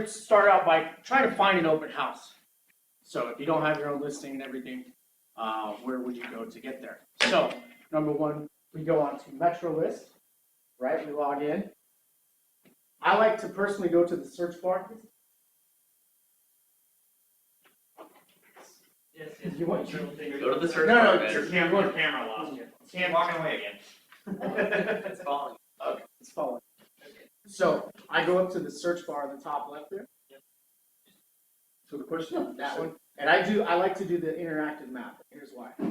start out by trying to find an open house. So if you don't have your own listing and everything, where would you go to get there? So number one, we go on to Metro List, right? We log in. I like to personally go to the search bar. Yes, You want to Go to the search No, bar. no, man. your camera lost you. Can't walking away again. It's falling. Okay, it's following. So I go up to the search bar on the top left there. So the question, That one. And I like to do the interactive map. Here's why. I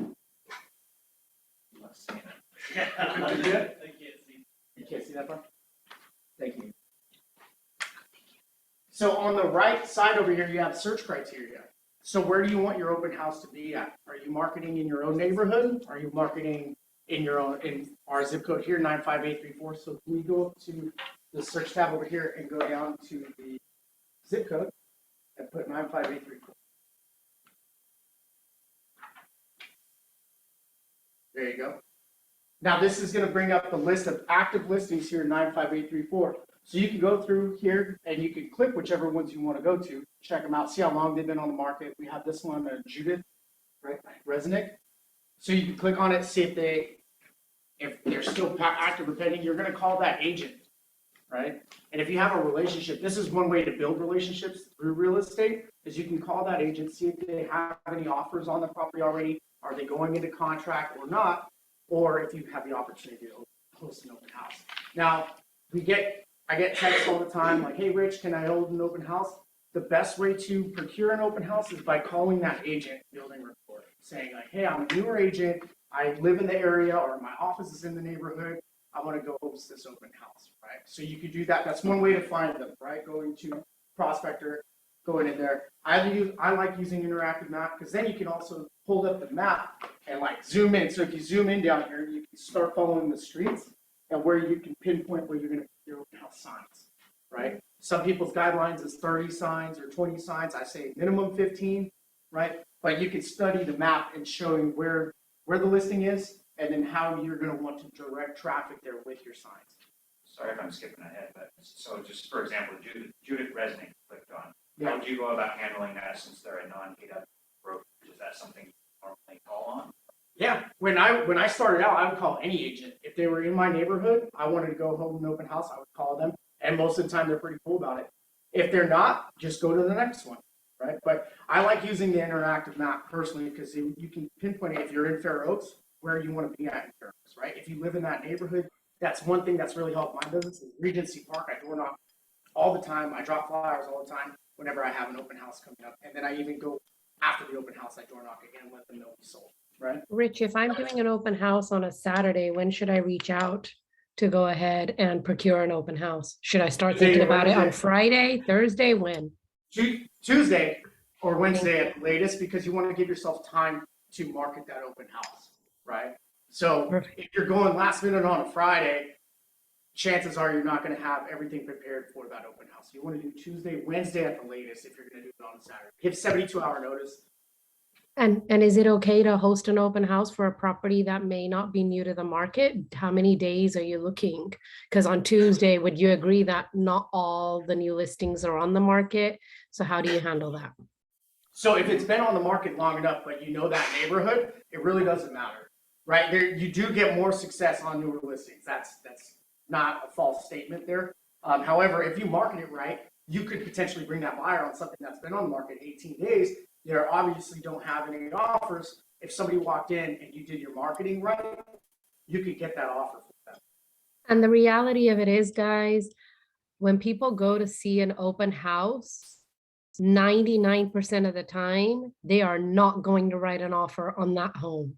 can't see. You can't see that part? Thank you. So on the right side over here, you have search criteria. So where do you want your open house to be at? Are you marketing in your own neighborhood? Are you marketing in our zip code here, 95834? So can we go up to the search tab over here and go down to the zip code and put 95834? There you go. Now this is going to bring up the list of active listings here, 95834. So you can go through here and you can click whichever ones you want to go to, check them out, see how long they've been on the market. We have this one, Judith, right, Resnick. So you can click on it, see if they're still active or pending. You're going to call that agent, right? And if you have a relationship, this is one way to build relationships through real estate, is you can call that agent, see if they have any offers on the property already. Are they going into contract or not? Or if you have the opportunity to host an open house. Now, I get texts all the time like, hey, Rich, can I hold an open house? The best way to procure an open house is by calling that agent, building rapport, saying like, hey, I'm a newer agent. I live in the area or my office is in the neighborhood. I want to go host this open house, right? So you could do that. That's one way to find them, right? Going to Prospector, going in there. I like using interactive map because then you can also hold up the map and like zoom in. So if you zoom in down here, you can start following the streets and where you can pinpoint where you're going to put your open house signs, right? Some people's guidelines is 30 signs or 20 signs. I say minimum 15, right? But you can study the map and showing where the listing is and then how you're going to want to direct traffic there with your signs. Sorry if I'm skipping ahead, but so just for example, Judith Resnick clicked on. Yeah. How would you go about handling that since they're a non-KW broker? Is that something you normally call on? Yeah, when I started out, I would call any agent. If they were in my neighborhood, I wanted to go hold an open house, I would call them. And most of the time, they're pretty cool about it. If they're not, just go to the next one, right? But I like using the interactive map personally because you can pinpoint it if you're in Fair Oaks, where you want to be at in Fair Oaks, right? If you live in that neighborhood, that's one thing that's really helped my business. Is Regency Park, I door knock all the time. I drop flyers all the time whenever I have an open house coming up. And then I even go after the open house, I door knock again and let them know we sold. Right. Rich, if I'm doing an open house on a Saturday, when should I reach out to go ahead and procure an open house? Should I start thinking about it on Friday, Thursday, when? Tuesday or Wednesday at the latest, because you want to give yourself time to market that open house, right? So if you're going last minute on a Friday, chances are you're not going to have everything prepared for that open house. You want to do Tuesday, Wednesday at the latest if you're going to do it on a Saturday. Give 72-hour notice. And is it okay to host an open house for a property that may not be new to the market? How many days are you looking? Because on Tuesday, would you agree that not all the new listings are on the market? So how do you handle that? So if it's been on the market long enough, but you know that neighborhood, it really doesn't matter, right? There, you do get more success on newer listings. That's not a false statement there. However, if you market it right, you could potentially bring that buyer on something that's been on the market 18 days. They obviously don't have any offers. If somebody walked in and you did your marketing right, you could get that offer for them. And the reality of it is, guys, when people go to see an open house, 99% of the time, they are not going to write an offer on that home.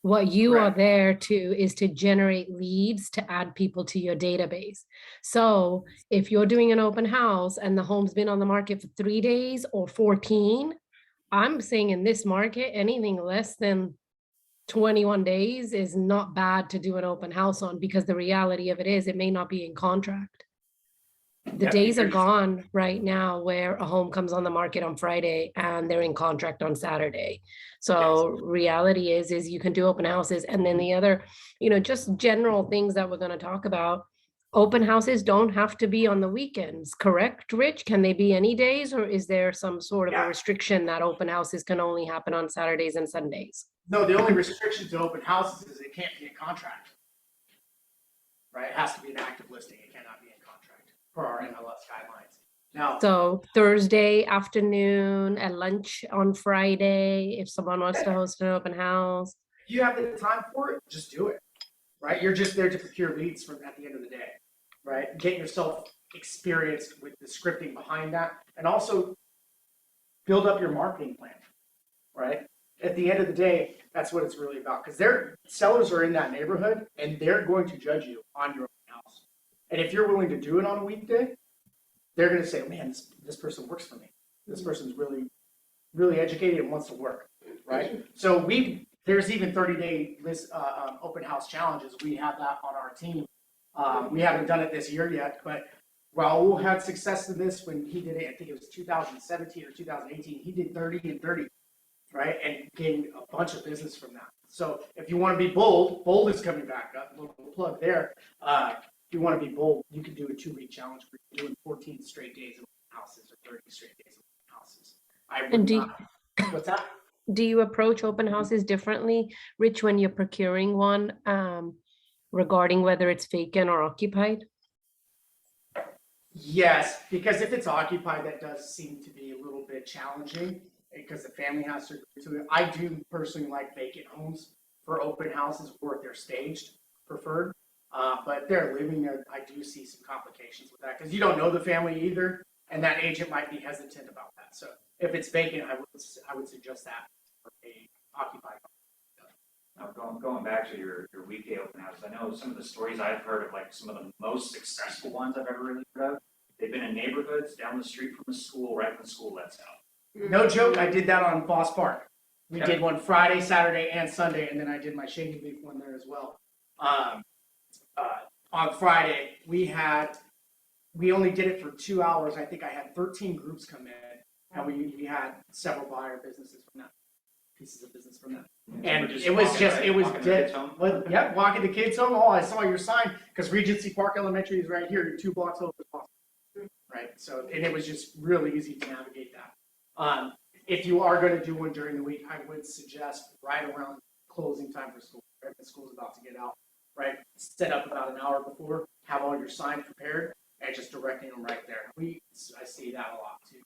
What you are there to is to generate leads to add people to your database. So if you're doing an open house and the home's been on the market for 3 days or 14, I'm saying in this market, anything less than 21 days is not bad to do an open house on, because the reality of it is it may not be in contract. The days are gone right now where a home comes on the market on Friday and they're in contract on Saturday. So reality is you can do open houses. And then the other, just general things that we're going to talk about. open houses don't have to be on the weekends, correct, Rich? Can they be any days, or is there some sort of a Yeah. restriction that open houses can only happen on Saturdays and Sundays? No, the only restriction to open houses is it can't be a contract. Right, it has to be an active listing, it cannot be in contract per our MLS guidelines. Now, So Thursday afternoon, at lunch on Friday, if someone wants to host an open house. if you have the time for it, just do it, right? You're just there to procure leads from at the end of the day, right? Get yourself experienced with the scripting behind that, and also build up your marketing plan, right? At the end of the day, that's what it's really about, because their sellers are in that neighborhood, and they're going to judge you on your open house. And if you're willing to do it on a weekday, they're going to say, man, this person works for me. This person's really, really educated and wants to work, right? So there's even 30-day list open house challenges. We have that on our team. We haven't done it this year yet, but Raul had success in this when he did it. I think it was 2017 or 2018. He did 30 and 30, right, and gained a bunch of business from that. So if you want to be bold, bold is coming back up. A little plug there. If you want to be bold, you can do a 2-week challenge where you're doing 14 straight days of open houses or 30 straight days of open houses. What's that? Do you approach open houses differently, Rich, when you're procuring one, regarding whether it's vacant or occupied? Yes, because if it's occupied, that does seem to be a little bit challenging because the family has to agree to it. I do personally like vacant homes for open houses or if they're staged, preferred. But if they're living there, I do see some complications with that because you don't know the family either, and that agent might be hesitant about that. So if it's vacant, I would suggest that for a occupied home. Now, going back to your weekday open houses, I know some of the stories I've heard of, like some of the most successful ones I've ever really heard of. They've been in neighborhoods down the street from the school, right when school lets out. No joke, I did that on Foss Park. We Yeah. did one Friday, Saturday, and Sunday, and then I did my Shady Leaf one there as well. On Friday, we only did it for 2 hours. I think I had 13 groups come in, and we had several buyer businesses from that, pieces of business from that. And it was dead. Well, yeah, walking the kids home. Oh, I saw your sign because Regency Park Elementary is right here. You're 2 blocks over. Right. So, and it was just really easy to navigate that. If you are going to do one during the week, I would suggest right around closing time for school. Right, the school's about to get out. Right. Set up about an hour before. Have all your signs prepared and just directing them right there. I see that a lot too.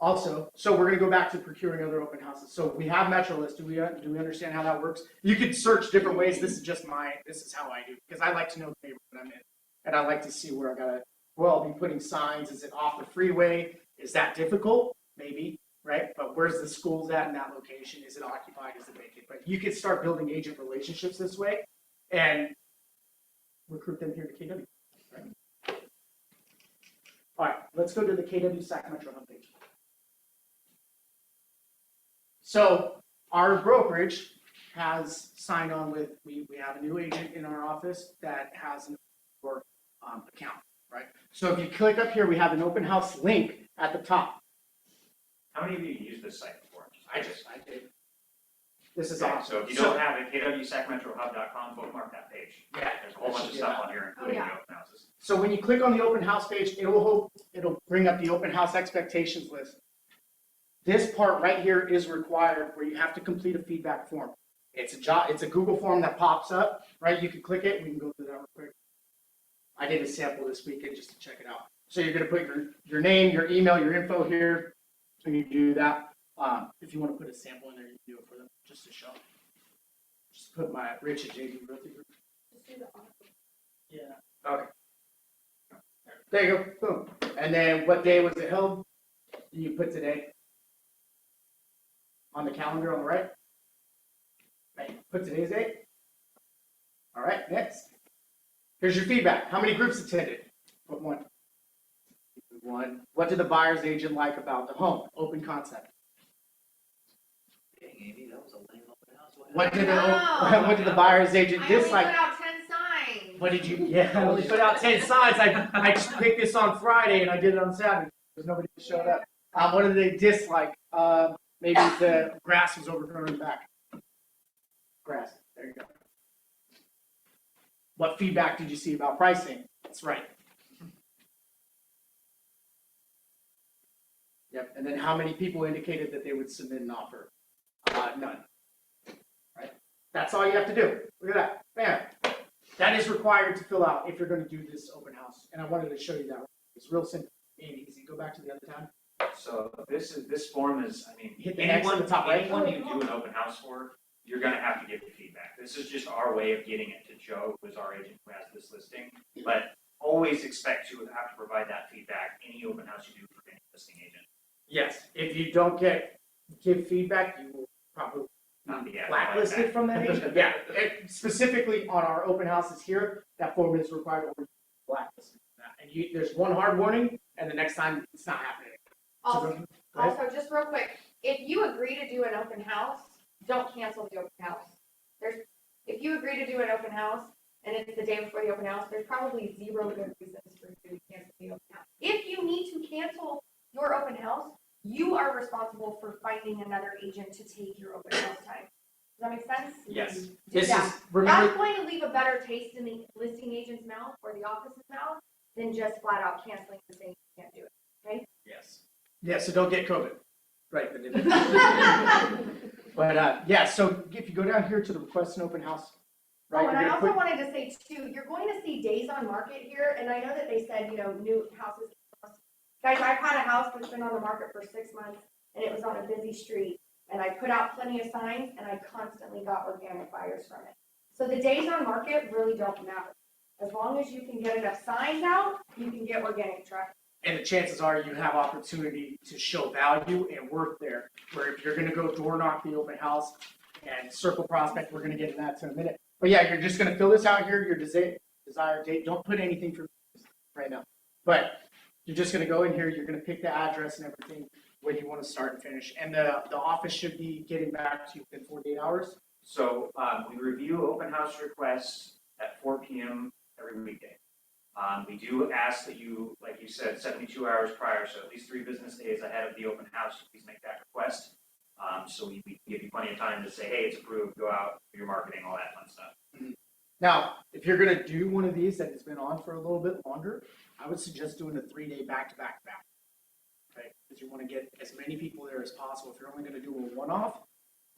Also, so we're going to go back to procuring other open houses. So we have Metro List. Do we understand how that works? You could search different ways. This is how I do because I like to know the neighborhood I'm in, and I like to see where I'll be putting signs. Is it off the freeway? Is that difficult? Maybe, right? But where's the schools at in that location? Is it occupied? Is it vacant? But you could start building agent relationships this way and recruit them here to KW. Right? All right, let's go to the KW Sac Metro homepage. So our brokerage has signed on with, we have a new agent in our office that has an account, right? So if you click up here, we have an open house link at the top. How many of you use this site before? I did. This is Okay, awesome. so if you don't have it, kwsacmetrohub.com, bookmark that page. Yeah. There's a whole bunch of stuff on here, including the open houses. So when you click on the open house page, it'll bring up the open house expectations list. This part right here is required where you have to complete a feedback form. It's a Google form that pops up, right? You can click it. We can go through that real quick. I did a sample this weekend just to check it out. So you're going to put your name, your email, your info here. So you do that. If you want to put a sample in there, you can do it for them just to show. Just put my Rich and JD Realty Group. Yeah. Okay. There you go. Boom. And then what day was it held? You put today on the calendar on the right. Right. Put today's date. All right. Next. Here's your feedback. How many groups attended? Put one. One. What did the buyer's agent like about the home? Open concept. Dang, Amy, that was a lame open house. What did the buyer's agent I only dislike? put out 10 signs. What did you? Yeah, I only put out 10 signs. I just picked this on Friday and I did it on Saturday because nobody showed up. What did they dislike? Maybe the grass was overgrown in the back. Grass. There you go. What feedback did you see about pricing? That's right. Yep, and then how many people indicated that they would submit an offer? None. Right? That's all you have to do. Look at that. Bam. That is required to fill out if you're going to do this open house. And I wanted to show you that. It's real simple and easy. Go back to the other tab. So this form is, I mean, Hit the X on the top right. anyone you do an open house for, you're gonna have to give feedback. This is just our way of getting it to Joe, who is our agent who has this listing. But always expect to have to provide that feedback any open house you do for any listing agent. Yes, if you don't give feedback, you will probably Not be blacklisted from that agent. Yeah, specifically on our open houses here, that form is required or blacklisted. And there's one hard warning, and the next time it's not happening. Also, just real quick, if you agree to do an open house, don't cancel the open house. If you agree to do an open house and it's the day before the open house, there's probably zero good reasons for you to cancel the open house. If you need to cancel your open house, you are responsible for finding another agent to take your open house time. Does that make sense? Yes. Do This that. is, remember, That's going to leave a better taste in the listing agent's mouth or the office's mouth than just flat out canceling and saying you can't do it, right? yes. Yeah, so don't get COVID. Right. But yeah, so if you go down here to the request an open house, right? Oh, and I you're gonna also wanted to say too, you're going to see days on market here, and I know that they said, new houses. Guys, I've had a house that's been on the market for 6 months, and it was on a busy street, and I put out plenty of signs, and I constantly got organic buyers from it. So the days on market really don't matter. As long as you can get enough signs out, you can get organic traffic. And the chances are you have opportunity to show value and worth there. Where if you're gonna go door knock the open house and circle prospect, we're gonna get to that in a minute. But yeah, you're just gonna fill this out here, your desired date. Don't put anything for right now. But you're just gonna go in here, you're gonna pick the address and everything, when you wanna start and finish. And the office should be getting back to you within 48 hours. So we review open house requests at 4 p.m. every weekday. We do ask that you, like you said, 72 hours prior, so at least 3 business days ahead of the open house, please make that request. So we give you plenty of time to say, hey, it's approved, go out, do your marketing, all that fun stuff. Now, if you're gonna do one of these that has been on for a little bit longer, I would suggest doing a 3-day back-to-back. Okay, because you wanna get as many people there as possible. If you're only gonna do a one-off,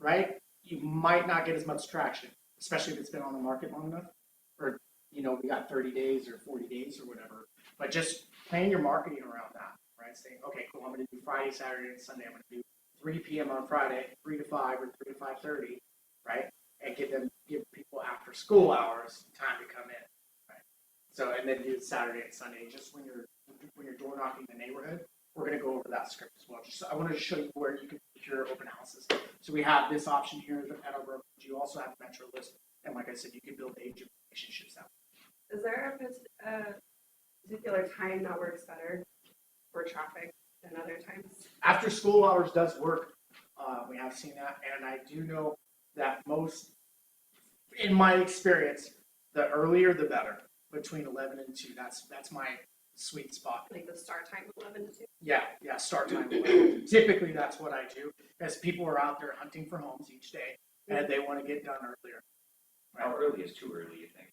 right, you might not get as much traction, especially if it's been on the market long enough. Or, we got 30 days or 40 days or whatever. But just plan your marketing around that, right? Saying, okay, cool, I'm gonna do Friday, Saturday, and Sunday. I'm gonna do 3 p.m. on Friday, 3 to 5 or 3 to 5:30, right? And give people after school hours time to come in, right? So, and then do Saturday and Sunday, just when you're door knocking the neighborhood. We're gonna go over that script as well. I wanted to show you where you can procure open houses. So we have this option here at our brokerage. You also have Metro List, and like I said, you can build agent relationships out. Is there a particular time that works better for traffic than other times? After school hours does work. We have seen that, and I do know that in my experience, the earlier the better. Between 11 and 2, that's my sweet spot. Like the start time 11 to 2? Yeah, start time 11. Typically, that's what I do, as people are out there hunting for homes each day, and they want to get done earlier. How early is too early, you think?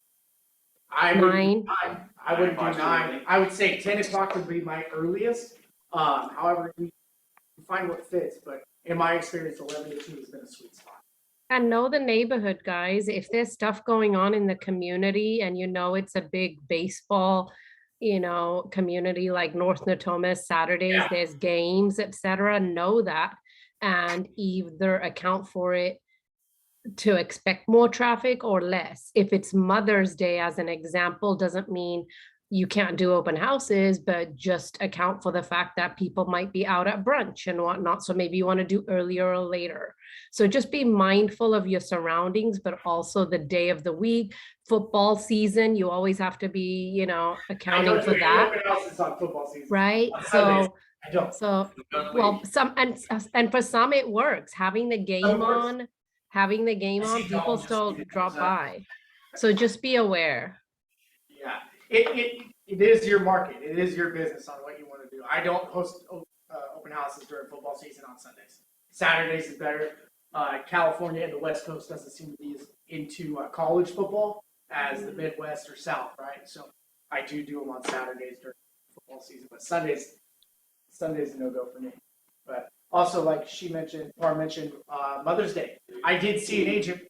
I wouldn't do 9. 9. I wouldn't do 9 o'clock's 9. early. I would say 10 o'clock would be my earliest. However, you find what fits, but in my experience, 11 to 2 has been a sweet spot. And know the neighborhood, guys. If there's stuff going on in the community and it's a big baseball, community like North Natomas, Saturdays, Yeah. there's games, etc. Know that and either account for it to expect more traffic or less. If it's Mother's Day, as an example, doesn't mean you can't do open houses, but just account for the fact that people might be out at brunch and whatnot. So maybe you want to do earlier or later. So just be mindful of your surroundings, but also the day of the week. Football season, you always have to be, accounting for that. Open houses on football season. Right? On Sundays, I don't. Well, and for some it works. Having the game on, people still drop by. So just be aware. Yeah, it is your market. It is your business on what you want to do. I don't host open houses during football season on Sundays. Saturdays is better. California and the West Coast doesn't seem to be as into college football as the Midwest or South, right? So I do them on Saturdays during football season, but Sundays a no-go for me. But also, like Parm mentioned, Mother's Day. I did see an agent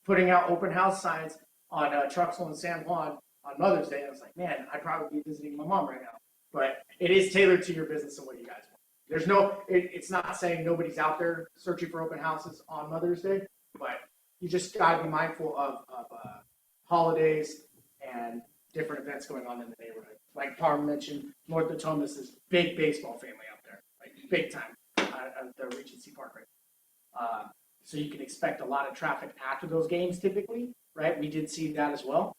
putting out open house signs on Truxell and San Juan on Mother's Day. I was like, man, I'd probably be visiting my mom right now. But it is tailored to your business and what you guys want. There's it's not saying nobody's out there searching for open houses on Mother's Day, but you just gotta be mindful of holidays and different events going on in the neighborhood. Like Parm mentioned, North Potomac is big baseball family out there, like big time at the Regency Park right now. So you can expect a lot of traffic after those games typically, right? We did see that as well,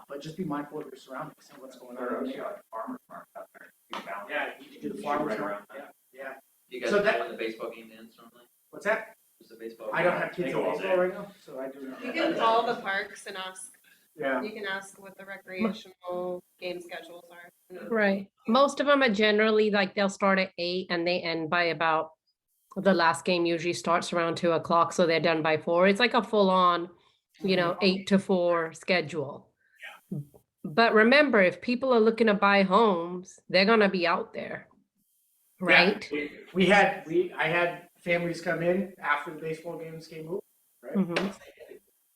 but just be mindful of your surroundings and what's going on. Farmers market out there. You found Yeah, you can do the farmers Right market. around Yeah. You guys So know that- when the baseball game ends normally? What's that? What's the baseball? I don't have kids They in go all baseball day. right now, so I do not. You can call the parks and ask, Yeah. you can ask what the recreational game schedules are. Right. Most of them are generally like they'll start at 8 and they end by about the last game usually starts around 2 o'clock, so they're done by 4. It's like a full on, 8 to 4 schedule. But remember, if people are looking to buy homes, they're gonna be out there. Right? Yeah, I had families come in after the baseball games came over, right? Mhm.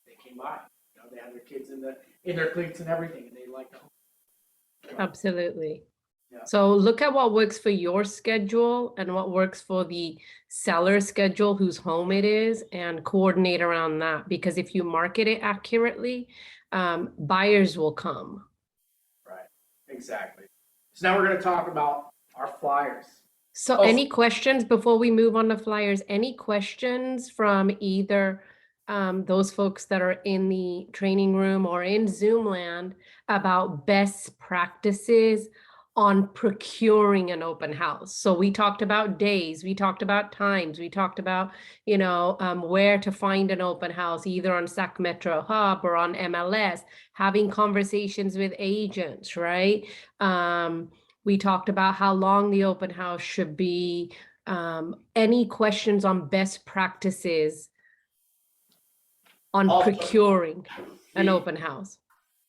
They came by, they had their kids in their cleats and everything, and they liked the home. Absolutely. Yeah. So look at what works for your schedule and what works for the seller schedule, whose home it is, and coordinate around that. Because if you market it accurately, buyers will come. Right, exactly. So now we're gonna talk about our flyers. So Oh. any questions before we move on to flyers? Any questions from either those folks that are in the training room or in Zoom land about best practices on procuring an open house? So we talked about days, we talked about times, we talked about, where to find an open house, either on SAC Metro Hub or on MLS, having conversations with agents, right? We talked about how long the open house should be. Any questions on best practices on Also, procuring an the- open house?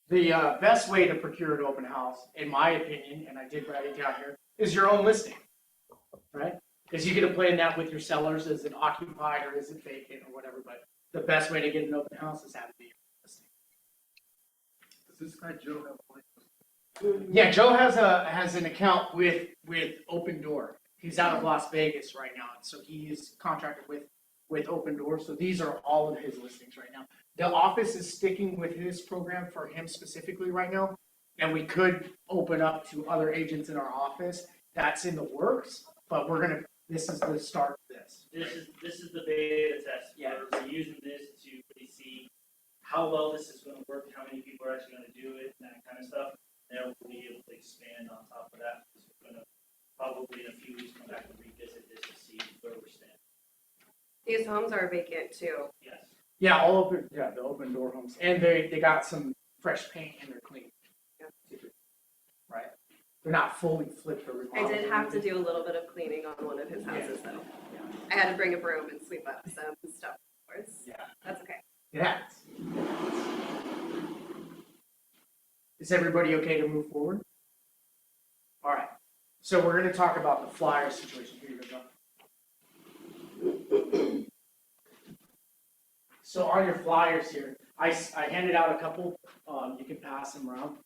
The best way to procure an open house, in my opinion, and I did write it down here, is your own listing, right? Is you get to plan that with your sellers, is it occupied or is it vacant or whatever, but the best way to get an open house is have it be your listing. Does this guy Joe have one? Yeah, Joe has an account with Open Door. He's out of Las Vegas right now, and so he's contracted with Open Door. So these are all of his listings right now. The office is sticking with his program for him specifically right now, and we could open up to other agents in our office. That's in the works, but this is the start of this. This is the beta test. Yeah. We're using this to really see how well this is going to work, how many people are actually going to do it, and that kind of stuff. Then we'll be able to expand on top of that, because we're going to probably in a few weeks come back and revisit this to see where we're standing. These homes are vacant too. Yes. Yeah, the Open Door homes, and they got some fresh paint and they're clean. Right? They're not fully flipped or I remodeled. did have to do a little bit of cleaning on one of his houses though. I had to bring a broom and sweep up some stuff. Yeah. That's okay. It happens. Is everybody okay to move forward? All right. So we're going to talk about the flyer situation. Here you go. So on your flyers here, I handed out a couple. You can pass them around.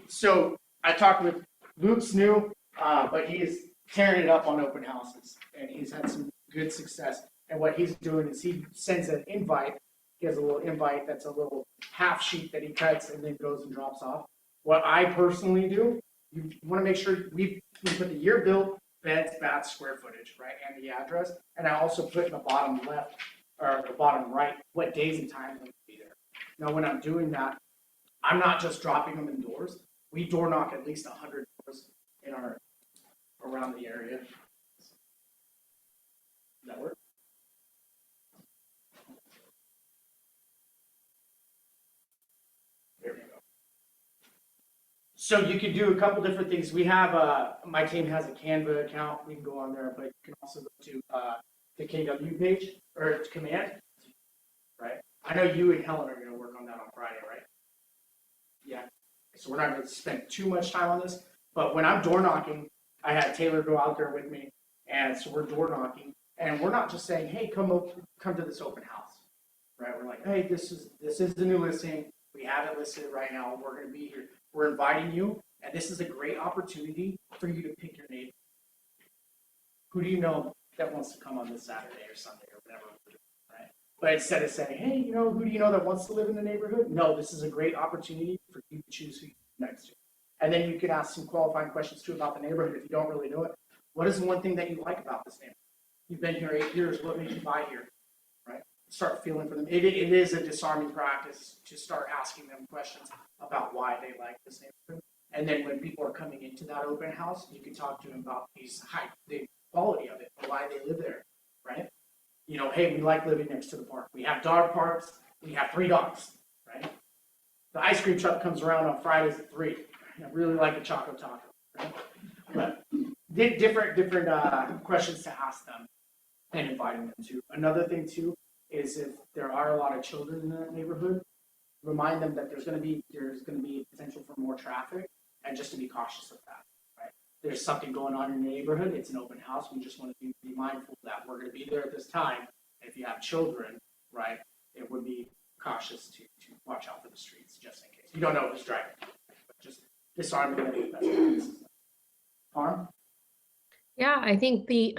So I talked with Luke's new, but he is tearing it up on open houses, and he's had some good success. And what he's doing is he sends an invite. He has a little invite that's a little half sheet that he cuts and then goes and drops off. What I personally do, you want to make sure we put the year built, beds, baths, square footage, right, and the address. And I also put in the bottom left or the bottom right what days and times I'm going to be there. Now, when I'm doing that, I'm not just dropping them indoors. We door knock at least 100 doors in around the area. Does that work? There we go. So you can do a couple different things. We have my team has a Canva account. We can go on there, but you can also go to the KW page or command. Right. I know you and Helen are going to work on that on Friday, right? yet. So we're not gonna spend too much time on this, but when I'm door knocking, I had Taylor go out there with me, and so we're door knocking, and we're not just saying, hey, come to this open house, right? We're like, hey, this is the new listing, we have it listed right now, we're gonna be here, we're inviting you, and this is a great opportunity for you to pick your neighbor. Who do you know that wants to come on this Saturday or Sunday or whatever, right? But instead of saying, hey, who do you know that wants to live in the neighborhood? No, this is a great opportunity for you to choose who you're next to. And then you can ask some qualifying questions too about the neighborhood if you don't really know it. What is the one thing that you like about this neighborhood? You've been here 8 years, what made you buy here, right? Start feeling for them. It is a disarming practice to start asking them questions about why they like this neighborhood. And then when people are coming into that open house, you can talk to them about the quality of it, why they live there, right? Hey, we like living next to the park. We have dog parks. We have 3 dogs, right? The ice cream truck comes around on Fridays at 3. I really like the Choco Taco, right? But different questions to ask them and inviting them to. Another thing too is if there are a lot of children in that neighborhood, remind them that there's going to be potential for more traffic, and just to be cautious of that. There's something going on in the neighborhood, it's an open house, we just want to be mindful that we're going to be there at this time. If you have children, right, it would be cautious to watch out for the streets, just in case. You don't know who's driving, but just disarm them. Parm? Yeah, I think the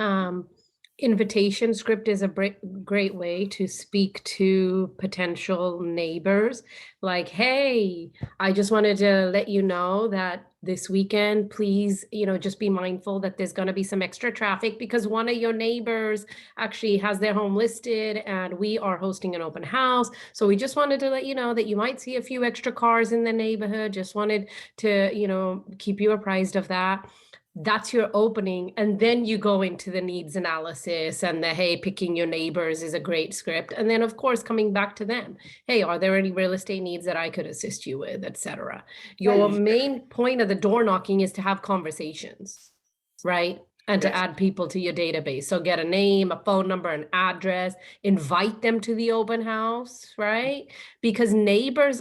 invitation script is a great way to speak to potential neighbors. Like, hey, I just wanted to let you know that this weekend, please, just be mindful that there's going to be some extra traffic because one of your neighbors actually has their home listed and we are hosting an open house. So we just wanted to let you know that you might see a few extra cars in the neighborhood. Just wanted to, keep you apprised of that. That's your opening. And then you go into the needs analysis and the, hey, picking your neighbors is a great script. And then of course, coming back to them. Hey, are there any real estate needs that I could assist you with, etc. Your main point of the door knocking is to have conversations, right? And to add people to your database. So get a name, a phone number, an address, invite them to the open house, right? Because neighbors,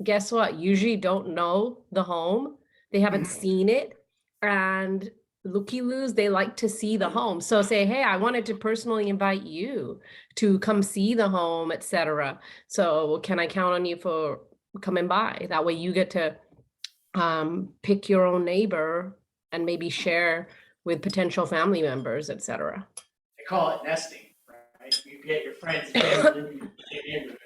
guess what? Usually don't know the home. They haven't seen it. And looky-loos, they like to see the home. So say, hey, I wanted to personally invite you to come see the home, etc. So can I count on you for coming by? That way you get to pick your own neighbor and maybe share with potential family members, etc. They call it nesting, right? You get your friends and family in it.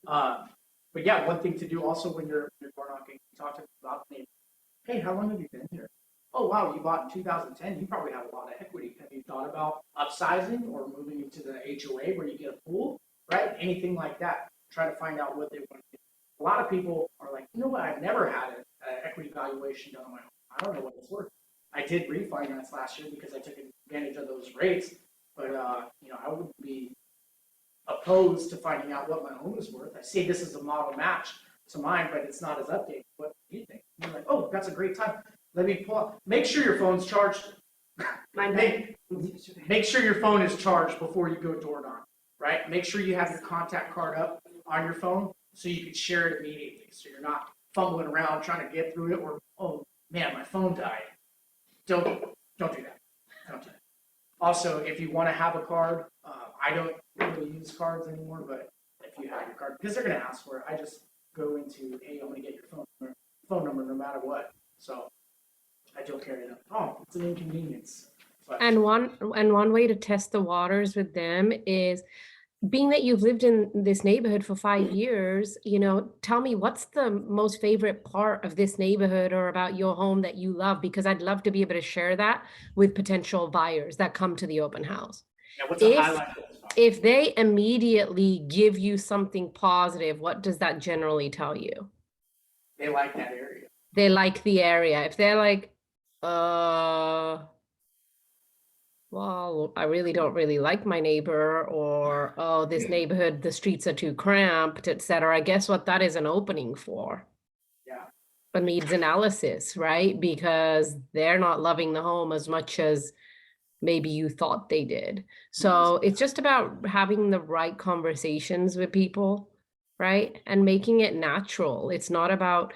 But yeah, one thing to do also when you're door knocking, talk to them about the neighbor. Hey, how long have you been here? Oh, wow, you bought in 2010. You probably have a lot of equity. Have you thought about upsizing or moving into the HOA where you get a pool, right? Anything like that. Try to find out what they want to do. A lot of people are like, you know what? I've never had an equity valuation done on my home. I don't know what it's worth. I did refinance last year because I took advantage of those rates, but I wouldn't be opposed to finding out what my home is worth. I see this is a model match to mine, but it's not as updated. What do you think? You're like, oh, that's a great time. Let me pull up. Make sure your phone's charged. Make sure your phone is charged before you go door knock, right? Make sure you have your contact card up on your phone so you can share it immediately. So you're not fumbling around trying to get through it or, oh man, my phone died. Don't do that. Don't do that. Also, if you want to have a card, I don't really use cards anymore, but if you have your card, because they're going to ask for it, I just go into, hey, I'm going to get your phone number no matter what. So I don't carry it up. Oh, it's an inconvenience. But And one way to test the waters with them is, being that you've lived in this neighborhood for 5 years, tell me what's the most favorite part of this neighborhood or about your home that you love, because I'd love to be able to share that with potential buyers that come to the open house. yeah, what's a highlight of this? If they immediately give you something positive, what does that generally tell you? They like that area. They like the area. If they're like, well, I really don't really like my neighbor, or, oh, this neighborhood, the streets are too cramped, etc. Guess what that is an opening for? Yeah. A needs analysis, right? Because they're not loving the home as much as maybe you thought they did. So it's just about having the right conversations with people right? And making it natural. It's not about,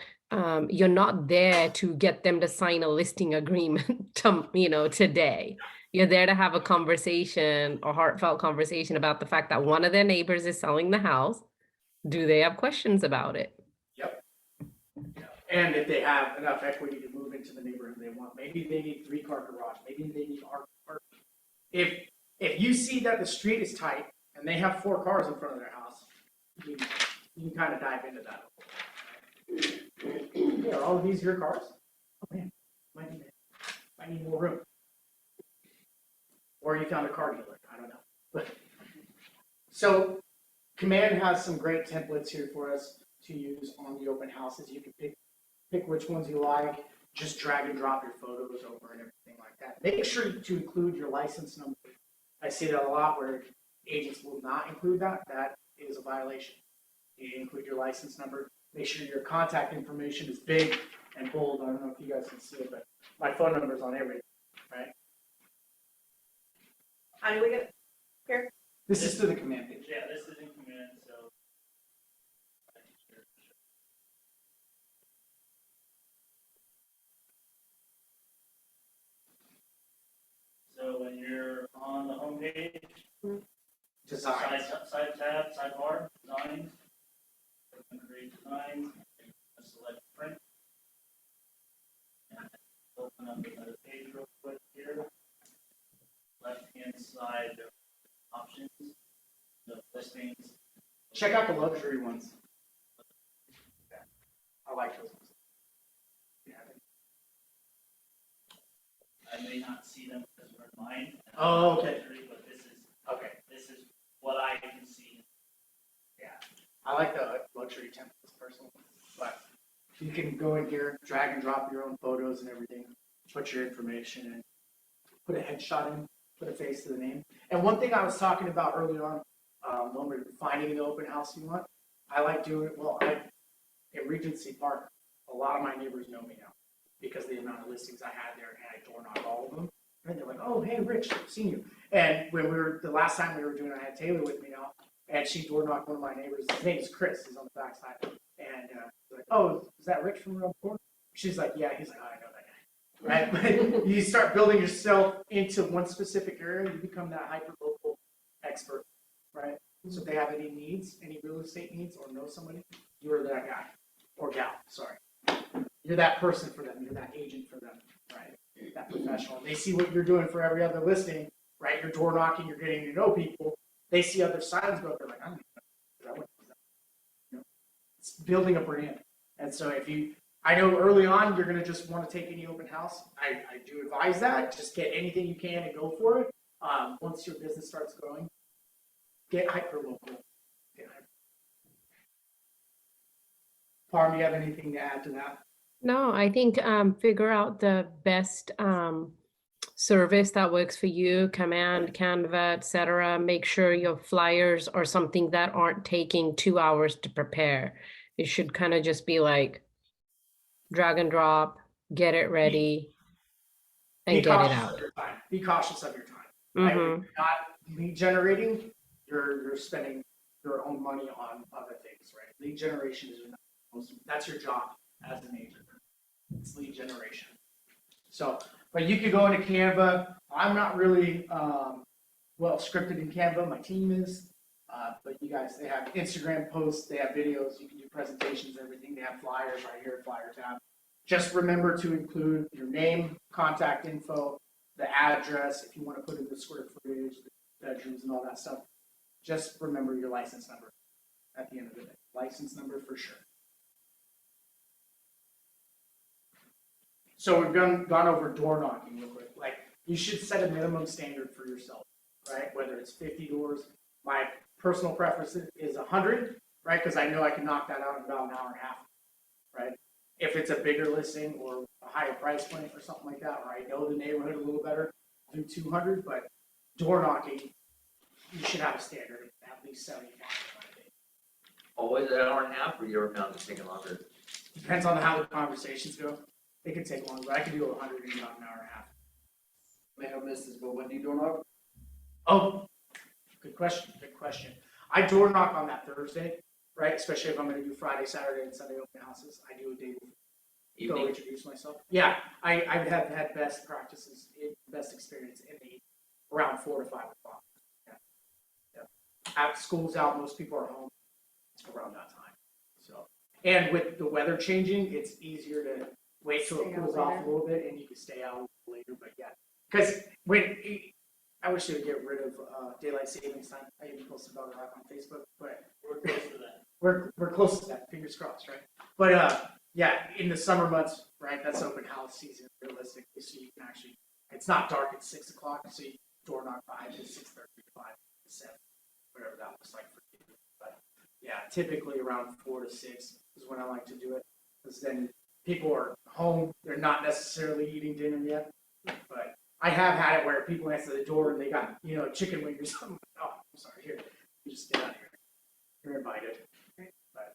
you're not there to get them to sign a listing agreement today. You're there to have a conversation, a heartfelt conversation about the fact that one of their neighbors is selling the house. Do they have questions about it? Yep. And if they have enough equity to move into the neighborhood they want, maybe they need 3-car garage, maybe they need art. If you see that the street is tight and they have 4 cars in front of their house, you can kind of dive into that. Yeah, are all of these your cars? Oh man, might need more room. Or you found a car dealer, I don't know. But so Command has some great templates here for us to use on the open houses. You can pick which ones you like, just drag and drop your photos over and everything like that. Make sure to include your license number. I see that a lot where agents will not include that. That is a violation. You include your license number. Make sure your contact information is big and bold. I don't know if you guys can see it, but my phone number is on everything, right? How do we get here? This is to the Command page. Yeah, this is in command, so. So when you're on the home page, Design. side tab, sidebar, designs, create designs, select print. And open up another page real quick here. Left-hand side, there are options, the listings. Check out the luxury ones. I like those ones. Yeah. I may not see them because we're in mine. Oh, okay. But this is Okay. what I can see. Yeah. I like the luxury templates personally, but you can go in here, drag and drop your own photos and everything, put your information in, put a headshot in, put a face to the name. And one thing I was talking about early on, when we're finding the open house you want, I like doing it, in Regency Park, a lot of my neighbors know me now because of the amount of listings I had there, and I door knock all of them. And they're like, oh, hey, Rich, I've seen you. And the last time we were doing it, I had Taylor with me now, and she door knocked one of my neighbors. His name is Chris, he's on the back side. And like, oh, is that Rich from around the corner? She's like, yeah. He's like, oh, I know that guy. Right? But you start building yourself into one specific area, you become that hyper-local expert, right? So if they have any needs, any real estate needs, or know somebody, you're that guy, or gal, sorry. You're that person for them, you're that agent for them, right? That professional. They see what you're doing for every other listing, right? You're door knocking, you're getting to know people. They see other signs go up, they're like, I don't know. You know? It's building a brand. And so I know early on, you're gonna just wanna take any open house. I do advise that, just get anything you can and go for it. Once your business starts growing, get hyper-local. Parm, do you have anything to add to that? No, I think figure out the best service that works for you, Command, Canva, etc. Make sure your flyers are something that aren't taking 2 hours to prepare. It should kind of just be like drag and drop, get it ready, and get it out. Be cautious of your time. Right? When you're not lead generating, you're spending your own money on other things, right? Lead generation is that's your job as an agent. It's lead generation. So, but you could go into Canva. I'm not really well scripted in Canva. My team is, but you guys, they have Instagram posts, they have videos. You can do presentations, everything. They have flyers right here, flyer tab. Just remember to include your name, contact info, the address, if you want to put in the square footage, the bedrooms, and all that stuff. Just remember your license number at the end of the day. License number for sure. So we've gone over door knocking real quick. Like, you should set a minimum standard for yourself, right? Whether it's 50 doors. My personal preference is 100, right? Because I know I can knock that out in about an hour and a half, right? If it's a bigger listing or a higher price point or something like that, or I know the neighborhood a little better, do 200. But door knocking, you should have a standard at least 75. Always an hour and a half, or your found it's taking longer? Depends on how the conversations go. It could take long, but I could do 100 in about an hour and a half. May I miss this, but when do you door knock? Oh, good question. Good question. I door knock on that Thursday, right? Especially if I'm gonna do Friday, Saturday, and Sunday open houses, I do a day before. Go Evening, introduce myself. Yeah, I have had best practices, best experience in the around 4 to 5 o'clock. Yeah. Yeah. After school's out, most people are home around that time. So, and with the weather changing, it's easier to wait till Stay it out cools off later. a little bit and you can stay out a little later, but yeah. Because I wish they would get rid of daylight savings time. I even posted about that on Facebook, but We're close to that. we're close to that, fingers crossed, right? But yeah, in the summer months, right, that's open house season realistically, so you can actually, it's not dark at 6 o'clock, so you door knock 5 to 6:30 to 5 to 7, whatever that looks like for you. But yeah, typically around 4 to 6 is when I like to do it, because then people are home, they're not necessarily eating dinner yet, but I have had it where people answer the door and they got, chicken wings or something. Oh, I'm sorry, here, you just get out of here. You're invited. But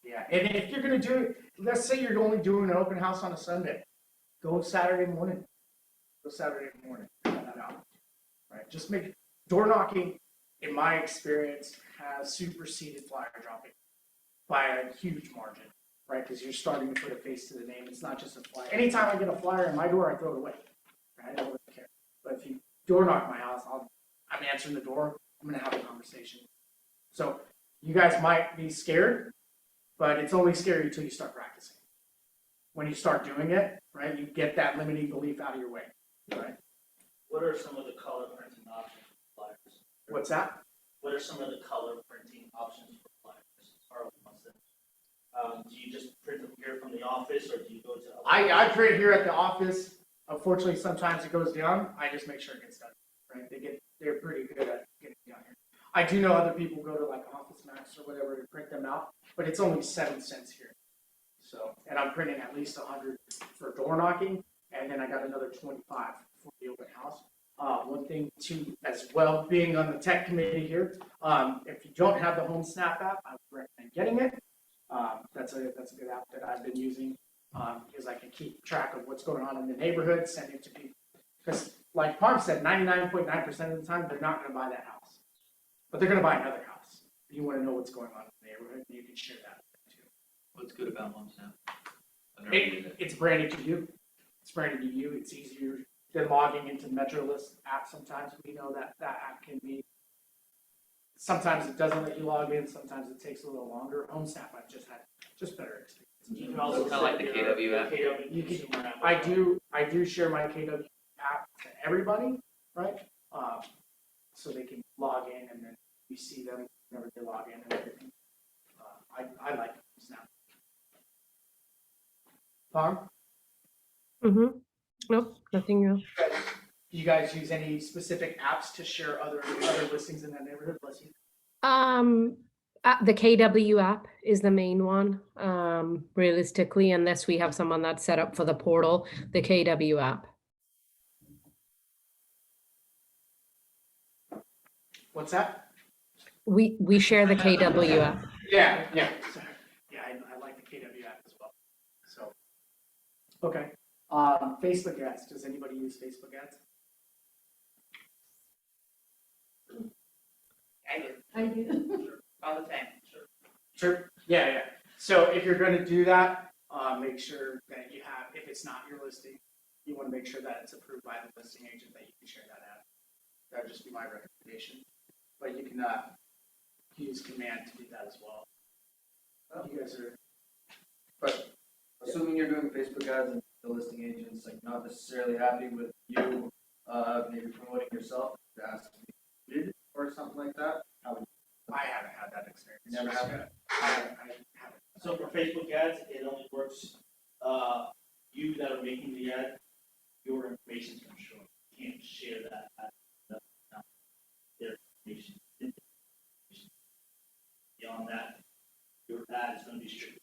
yeah, and if you're gonna do it, let's say you're only doing an open house on a Sunday, go Saturday morning. Go Saturday morning, try that out. Right, just make door knocking, in my experience, has superseded flyer dropping by a huge margin, right? Because you're starting to put a face to the name. It's not just a flyer. Anytime I get a flyer in my door, I throw it away. Right? I don't really care. But if you door knock my house, I'm answering the door. I'm gonna have a conversation. So you guys might be scared, but it's only scary until you start practicing. When you start doing it, right, you get that limiting belief out of your way, right? What are some of the color printing options for flyers? What's that? What are some of the color printing options for flyers? Are ones that, do you just print them here from the office, or do you go to? I print here at the office. Unfortunately, sometimes it goes down. I just make sure it gets done, right? They're pretty good at getting down here. I do know other people go to like Office Max or whatever to print them out, but it's only 7 cents here. So, and I'm printing at least 100 for door knocking, and then I got another 25 for the open house. One thing too, as well, being on the tech committee here, if you don't have the Home Snap app, I would recommend getting it. That's a good app that I've been using because I can keep track of what's going on in the neighborhood, send it to people. Because like Parm said, 99.9% of the time, they're not going to buy that house, but they're going to buy another house. You want to know what's going on in the neighborhood, you can share that too. what's good about Home Snap? I've never used it. It's branded to you. It's branded to you. It's easier than logging into the MetroList app. Sometimes we know that app can be. Sometimes it doesn't let you log in. Sometimes it takes a little longer. Home Snap, I've just had better experience. You can also Kinda like the set your- KW your app. KW You can- consumer app as I well. do share my KW app to everybody, right? So they can log in and then you see them whenever they log in and everything. I like Home Snap. Farm? Mm-hmm. Nope, nothing else. Do you guys use any specific apps to share other listings in that neighborhood? Bless you. The KW app is the main one. Realistically, unless we have someone that's set up for the portal, the KW app. What's that? We share the KW app. Yeah. Sorry. Yeah, I like the KW app as well. So, okay. Facebook ads. Does anybody use Facebook ads? I do. All the time. Sure. Yeah. So if you're going to do that, make sure that you have, if it's not your listing, you want to make sure that it's approved by the listing agent that you can share that ad. That would just be my recommendation. But you can use command to do that as well. You guys are. But assuming you're doing Facebook ads and the listing agents, like not necessarily happy with you, maybe promoting yourself, to ask to be included or something like that, how would I haven't had that experience. you never have it? I haven't. So for Facebook ads, it only works, you that are making the ad, your information's gonna show. You can't share that ad, their information. Beyond that, your ad is gonna be strict.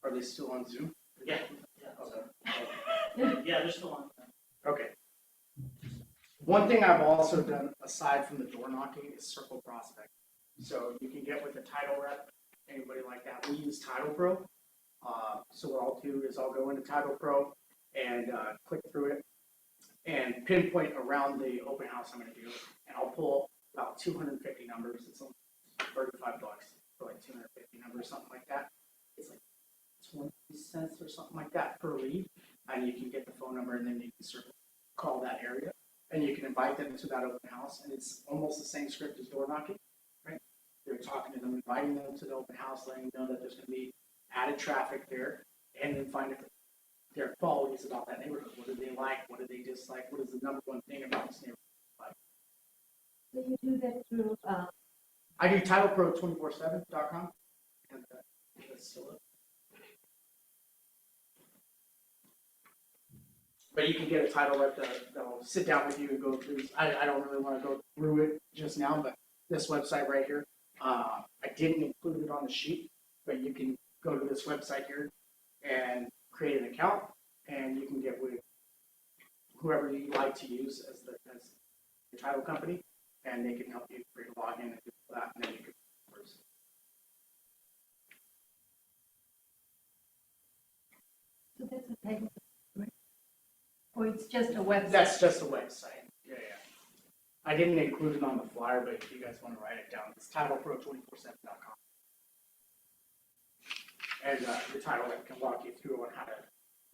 Are they still on Zoom? Yeah. Okay. Yeah, they're still on. Okay. One thing I've also done aside from the door knocking is circle prospect. So you can get with a title rep, anybody like that. We use Title Pro. So what I'll do is I'll go into Title Pro and click through it. and pinpoint around the open house I'm gonna do, and I'll pull about 250 numbers. It's only $35 for like 250 numbers, something like that. It's like 20 cents or something like that per lead, and you can get the phone number, and then you can call that area, and you can invite them to that open house, and it's almost the same script as door knocking, right? You're talking to them, inviting them to the open house, letting them know that there's going to be added traffic there, and then find if their qualities about that neighborhood. What do they like? What do they dislike? What is the number one thing about this neighborhood? So you do that through, I do titlepro247.com, and that's still it. But you can get a title that'll sit down with you and go through. I don't really want to go through it just now, but this website right here, I didn't include it on the sheet, but you can go to this website here and create an account, and you can get with whoever you like to use as the title company, and they can help you create a login and do that, and then you can. so that's a type of, right? Or it's just a website? That's just a website. Yeah. I didn't include it on the flyer, but if you guys want to write it down, it's titlepro247.com. And the title that can walk you through on how to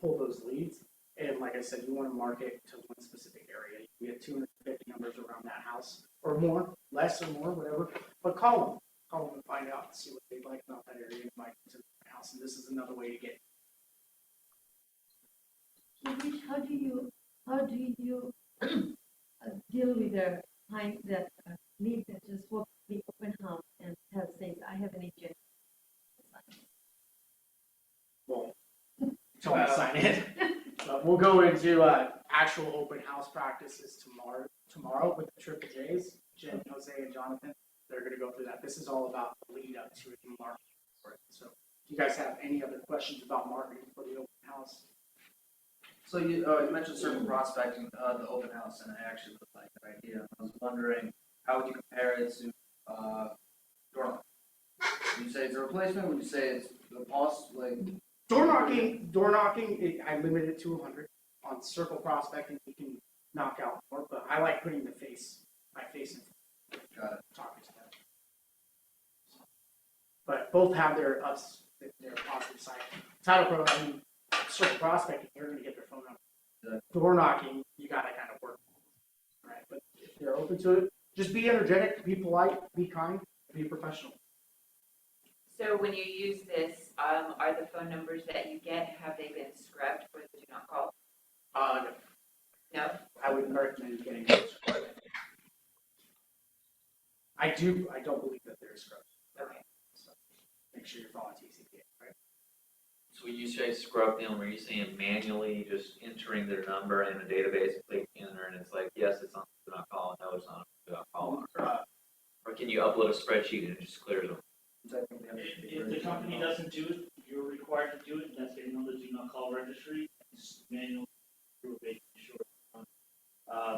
pull those leads. And like I said, you want to market to one specific area. You get 250 numbers around that house or more, less or more, whatever. But call them and find out, see what they like about that area, and invite them to the house. And this is another way to get. So Rich, how do you deal with the client that lead that just walk the open house and says, I have an agent? Well, tell them to sign in. But we'll go into actual open house practices tomorrow with the Triple J's, Jen, Jose, and Jonathan. They're going to go through that. This is all about the lead up to it and marketing for it. So do you guys have any other questions about marketing for the open house? So you mentioned circle prospecting, the open house, and I actually really like that idea. I was wondering, how would you compare it to door knocking? Would you say it's a replacement? Would you say it's the pulse, like? Door knocking, I limit it to 100. On circle prospecting, you can knock out more, but I like putting my face in Got it. talking to them. But both have their positive side. Title Pro, I mean, circle prospecting, they're going to get their phone number. Yeah. Door knocking, you got to kind of work, right? But if they're open to it, just be energetic, be polite, be kind, be professional. So when you use this, are the phone numbers that you get, have they been scrubbed for the do not call? No, No? I wouldn't recommend getting those. I don't believe that they're scrubbed. Okay. So make sure you're following TCPA, right? So when you say scrub them, are you saying manually just entering their number in a database, click enter, and it's like, yes, it's on do not call, no, it's on do not call, or can you upload a spreadsheet and it just clears them? If the company doesn't do it, you're required to do it, that's getting on the do not call registry, it's manual, through making sure.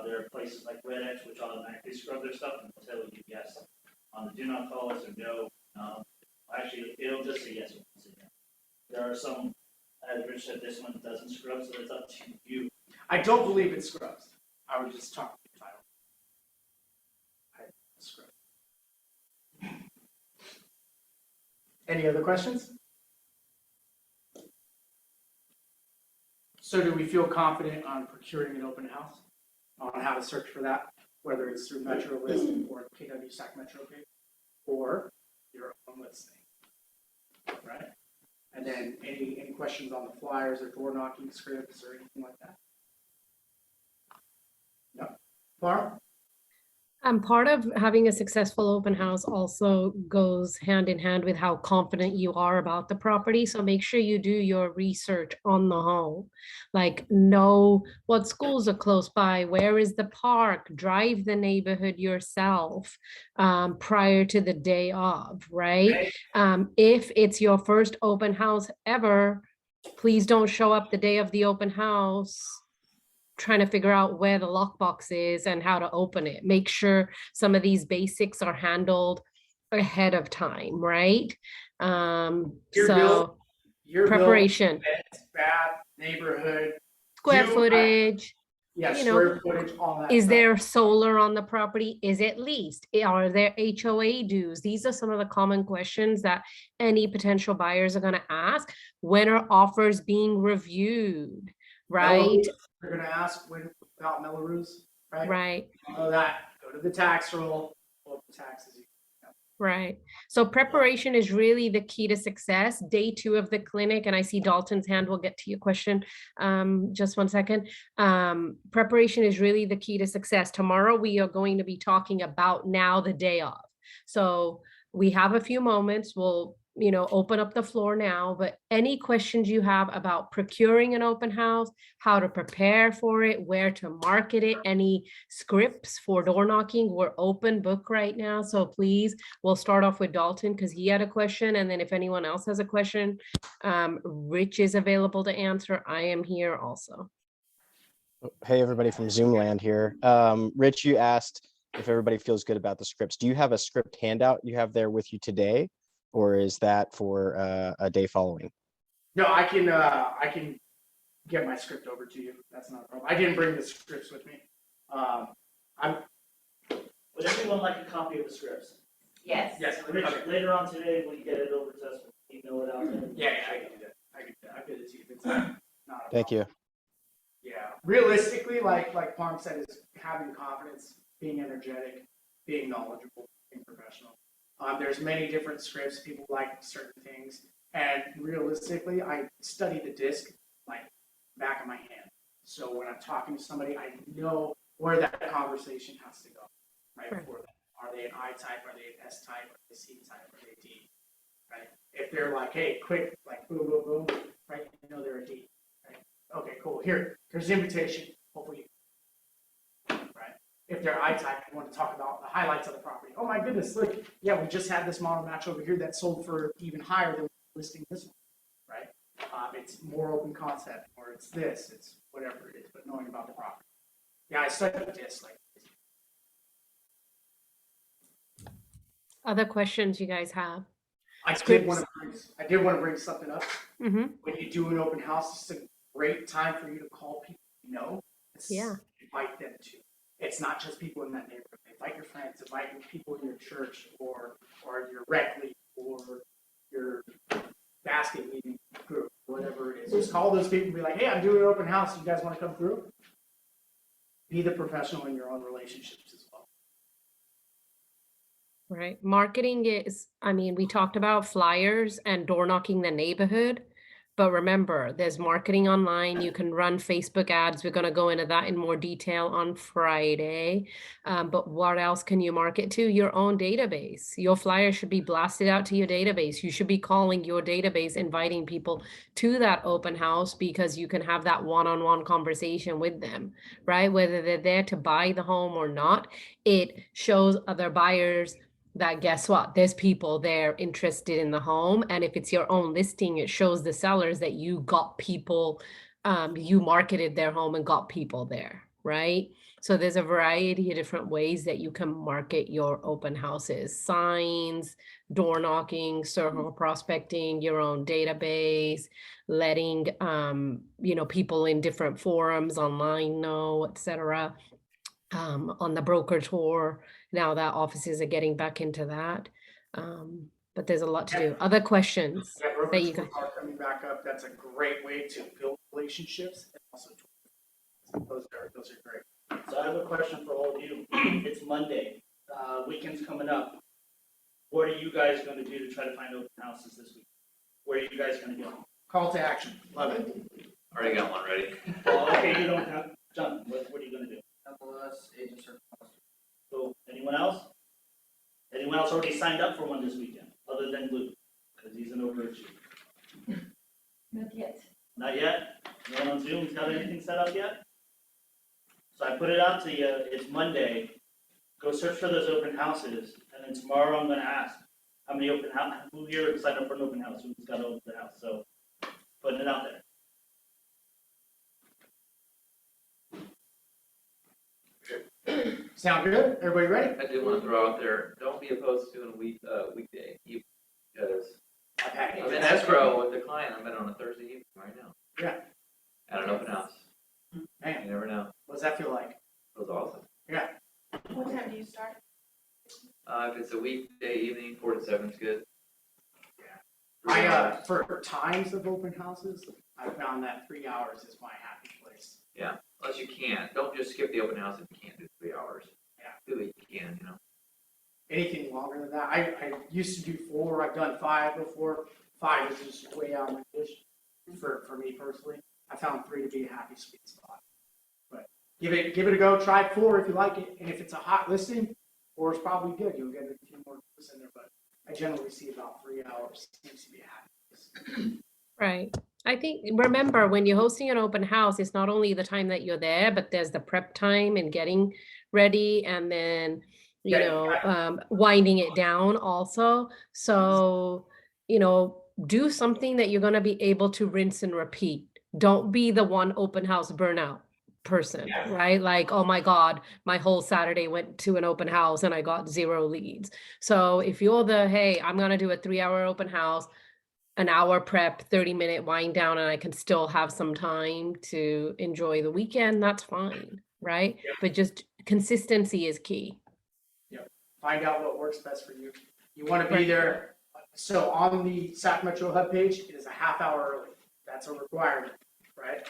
There are places like RedX which automatically scrub their stuff and they'll tell you yes. On the do not call us or no, actually, it'll just say yes or no. There are some, as Rich said, this one doesn't scrub, so it's up to you. I don't believe it scrubs. I would just talk to the title. Scrub. Any other questions? So do we feel confident on procuring an open house? On how to search for that, whether it's through Metro Listing or KWSAC Metro Page or your own listing, right? And then any questions on the flyers or door knocking scripts or anything like that? No. Parm? And part of having a successful open house also goes hand in hand with how confident you are about the property. So make sure you do your research on the home. Like know what schools are close by, where is the park, drive the neighborhood yourself prior to the day of, right? If it's your first open house ever, please don't show up the day of the open house trying to figure out where the lockbox is and how to open it. Make sure some of these basics are handled ahead of time, right? So Your preparation, build, bath, neighborhood, square you- footage. Yeah, you know, square footage, all that is stuff. there solar on the property? Is it leased? Are there HOA dues? These are some of the common questions that any potential buyers are gonna ask. When are offers being reviewed, right? They're gonna ask when, about Melrose, right? Right. All that, go to the tax roll, pull up the taxes. Right. So preparation is really the key to success. Day 2 of the clinic, and I see Dalton's hand. We'll get to your question. Just one second. Preparation is really the key to success. Tomorrow we are going to be talking about now the day of. So we have a few moments. We'll, open up the floor now, but any questions you have about procuring an open house, how to prepare for it, where to market it, any scripts for door knocking, we're open book right now. So please, we'll start off with Dalton because he had a question. And then if anyone else has a question, Rich is available to answer. I am here also. Hey, everybody from Zoom land here. Rich, you asked if everybody feels good about the scripts. Do you have a script handout you have there with you today? Or is that for a day following? No, I can get my script over to you. That's not a problem. I didn't bring the scripts with me. Would everyone like a copy of the scripts? Yes. Yes. Rich, Okay. later on today, will you get it over to us? Email it out there? Yeah, I can do that. I can do that. I'll get it to you. It's not a Thank problem. you. Yeah. Realistically, like Parm said, is having confidence, being energetic, being knowledgeable, being professional. There's many different scripts. People like certain things. And realistically, I study the disc like back of my hand. So when I'm talking to somebody, I know where that conversation has to go. Right? For them. Are they an I type? Are they an S type? Are they C type? Are they D? Right? If they're like, hey, quick, like boom, boom, boom, right? You know they're a D. Right? Okay, cool. Here's the invitation. Hopefully, right? If they're I type, you want to talk about the highlights of the property. Oh my goodness, look, yeah, we just had this model match over here that sold for even higher than listing this one, right? It's more open concept, or it's this, it's whatever it is, but knowing about the property. Yeah, I studied this like. Other questions you guys have? I did want to bring something up. Mm-hmm. When you do an open house, it's a great time for you to call people you know. Yeah. Invite them to. It's not just people in that neighborhood. Invite your friends, invite people in your church or your rec league or your basket league group, whatever it is. Just call those people and be like, hey, I'm doing an open house. You guys want to come through? Be the professional in your own relationships as well. Right. Marketing is, we talked about flyers and door knocking the neighborhood, but remember, there's marketing online. You can run Facebook ads. We're going to go into that in more detail on Friday. But what else can you market to? Your own database. Your flyer should be blasted out to your database. You should be calling your database, inviting people to that open house because you can have that one-on-one conversation with them, right? Whether they're there to buy the home or not, it shows other buyers that guess what, there's people there interested in the home. And if it's your own listing, it shows the sellers that you got people, you marketed their home and got people there, right? So there's a variety of different ways that you can market your open houses: signs, door knocking, circle prospecting, your own database, letting people in different forums online know, etc. On the broker tour. Now that offices are getting back into that. But there's a lot to do. Other questions Yeah, that brokerage you can. are coming back up. That's a great way to build relationships and also those are great. So I have a question for all of you. It's Monday, weekend's coming up. What are you guys going to do to try to find open houses this week? Where are you guys going to go? Call to action. Love it. Already got one ready. Okay, you don't have, John, what are you going to do? MLS, agents are. So, anyone else? Anyone else already signed up for one this weekend, other than Luke, because he's an overachiever? Not yet. Not yet? No one on Zoom's got anything set up yet? So I put it out to you, it's Monday, go search for those open houses, and then tomorrow I'm gonna ask, how many open house, who here signed up for an open house, who's got an open house, so putting it out there. Sound good? Everybody ready? I do want to throw out there, don't be opposed to a weekday, because I'm in escrow with the client, I'm in on a Thursday evening right now. Yeah. At an open house. Man, You never know. was that for times of open houses, I found that 3 hours is my happy place. Yeah, unless you can't, don't just skip the open house if you can't do 3 hours. Yeah. Do what you can, you know. Anything longer than that, I used to do 4, I've done 5 before. 5 is just way out of my dish for me personally. I found 3 to be a happy sweet spot. But give it a go, try 4 if you like it, and if it's a hot listing, 4 is probably good, you'll get a few more clicks in there, but I generally see about 3 hours seems to be a happy place. Right. I think, remember, when you're hosting an open house, it's not only the time that you're there, but there's the prep time and getting ready and then, you Yeah, know, winding it down also. So, you know, do something that you're gonna be able to rinse and repeat. Don't be the one open house burnout person, Yeah. right? Like, oh my God, my whole Saturday went to an open house and I got 0 leads. So if you're hey, I'm gonna do a 3-hour open house, an hour prep, 30-minute wind down, and I can still have some time to enjoy the weekend, that's fine, right? Yeah. But just consistency is key. Find out what works best for you. You want to be Right. there. So on the Sac Metro Hub page, it is a half hour early. That's a requirement, right?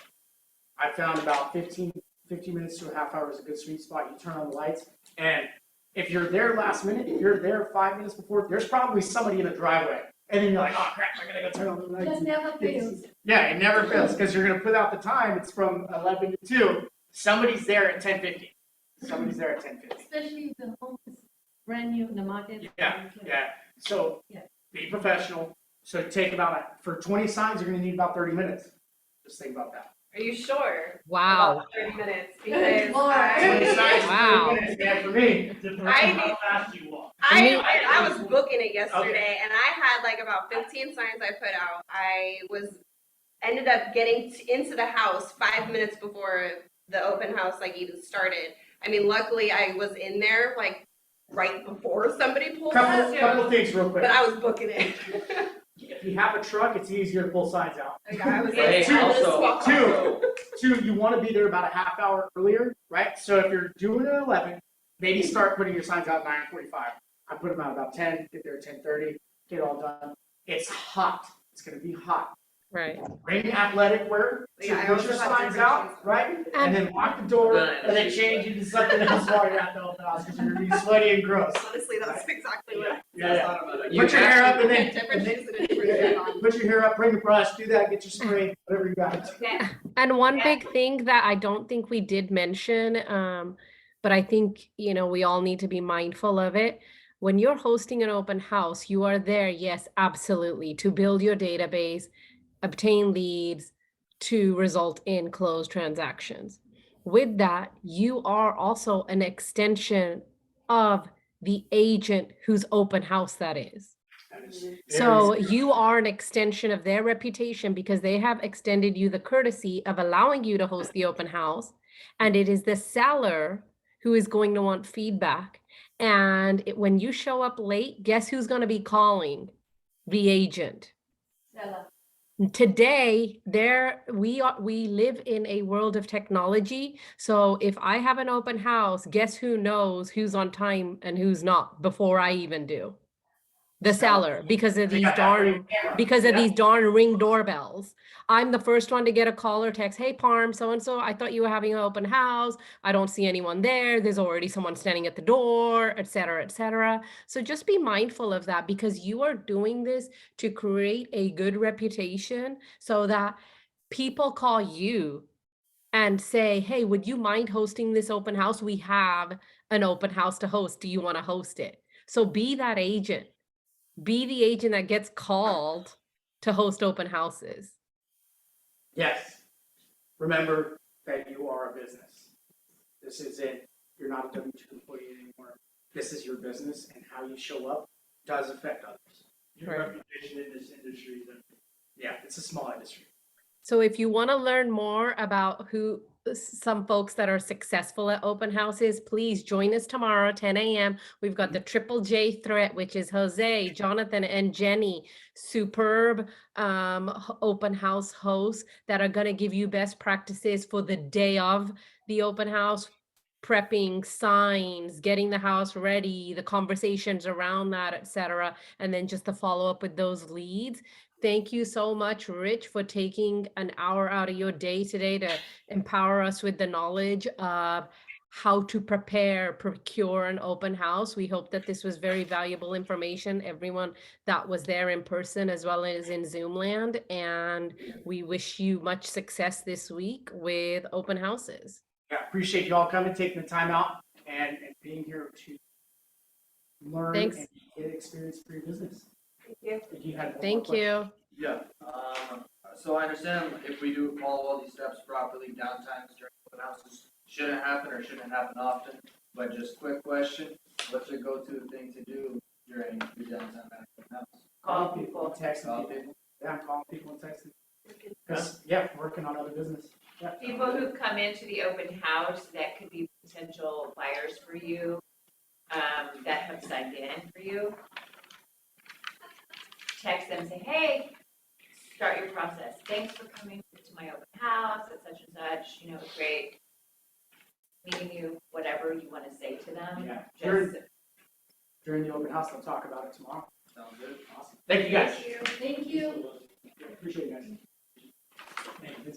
I found about 15 minutes to a half hour is a good sweet spot. You turn on the lights, and if you're there last minute, if you're there 5 minutes before, there's probably somebody in the driveway. And then you're like, oh crap, I gotta go turn on the lights. That never fails. Yeah, it never fails because you're gonna put out the time. It's from 11 to 2. Somebody's there at 10:50. Somebody's there at 10:50. Especially if the home is brand new in the market. Yeah. So Yeah. be professional. So take for 20 signs, you're gonna need about 30 minutes. Just think about that. Are you sure? Wow. About 30 minutes, Good because Lord. 20 I, signs, Wow. 30 minutes, yeah, for me. Depends I on how need- fast you walk. I was booking it yesterday, and I had like about 15 signs I put out. Ended up getting into the house 5 minutes before the open house like even started. I mean, luckily I was in there like right before somebody pulled up, Couple things real quick. but I was booking it. If you have a truck, it's easier to pull signs out. I was Hey, like, 5 minutes also- walk. Two, you want to be there about a half hour earlier, right? So if you're doing it at 11, maybe start putting your signs out at 9:45. I put them out about 10, get there at 10:30, get it all done. It's hot. It's going to be hot. Right. Bring athletic wear to Yeah, I push also your have to signs bring out, shoes. right? And then lock the door, and then change into something else while you're at the open house because you're going to be sweaty and gross. Honestly, that's exactly what I Yeah. You Put your hair up and did. then Different shoes and a different shirt on. put your hair up, bring the brush, do that, get your spray, whatever you got. Okay. And one big thing that I don't think we did mention, but I think, you know, we all need to be mindful of it. When you're hosting an open house, you are there, yes, absolutely, to build your database, obtain leads, to result in closed transactions. With that, you are also an extension of the agent whose open house that is. That is So very- you are an extension of their reputation because they have extended you the courtesy of allowing you to host the open house. And it is the seller who is going to want feedback. And when you show up late, guess who's going to be calling? The agent. Stella. Today, we live in a world of technology. So if I have an open house, guess who knows who's on time and who's not before I even do? The seller, because of these darn Ring doorbells. I'm the first one to get a call or text, hey Parm, so-and-so, I thought you were having an open house. I don't see anyone there. There's already someone standing at the door, et cetera, et cetera. So just be mindful of that because you are doing this to create a good reputation so that people call you and say, hey, would you mind hosting this open house? We have an open house to host. Do you want to host it? So be that agent. Be the agent that gets called to host open houses. Yes. Remember that you are a business. This isn't, you're not a W-2 employee anymore. This is your business, and how you show up does affect others. Your reputation in this industry is everything. Yeah, it's a small industry. So if you want to learn more about some folks that are successful at open houses, please join us tomorrow, 10 a.m. We've got the Triple J threat, which is Jose, Jonathan, and Jenny, superb open house hosts that are going to give you best practices for the day of the open house, prepping signs, getting the house ready, the conversations around that, et cetera, and then just to follow up with those leads. Thank you so much, Rich, for taking an hour out of your day today to empower us with the knowledge of how to prepare, procure an open house. We hope that this was very valuable information, everyone that was there in person as well as in Zoom land. And we wish you much success this week with open houses. Yeah, appreciate you all coming, taking the time out and being here to learn Thanks. and get experience for your business. Thank you. If you had one more Thank question. you. Yeah, so I understand if we do follow all these steps properly, downtimes during open houses shouldn't happen or shouldn't happen often. But just quick question, what's your go-to thing to do during your downtime at an open house? Call people, text Call people. Yeah, call people and text them. Because, yeah, working on other business. Yeah. People who come into the open house that could be potential buyers for you, that have signed in for you. Text them, say, hey, start your process. Thanks for coming to my open house at such and such, you know, great meeting you, whatever you want to say to them. Yeah. Just During the open house, they'll talk about it tomorrow. Sounds good. Awesome. Thank you, guys. Thank you. Appreciate you guys. Thank you.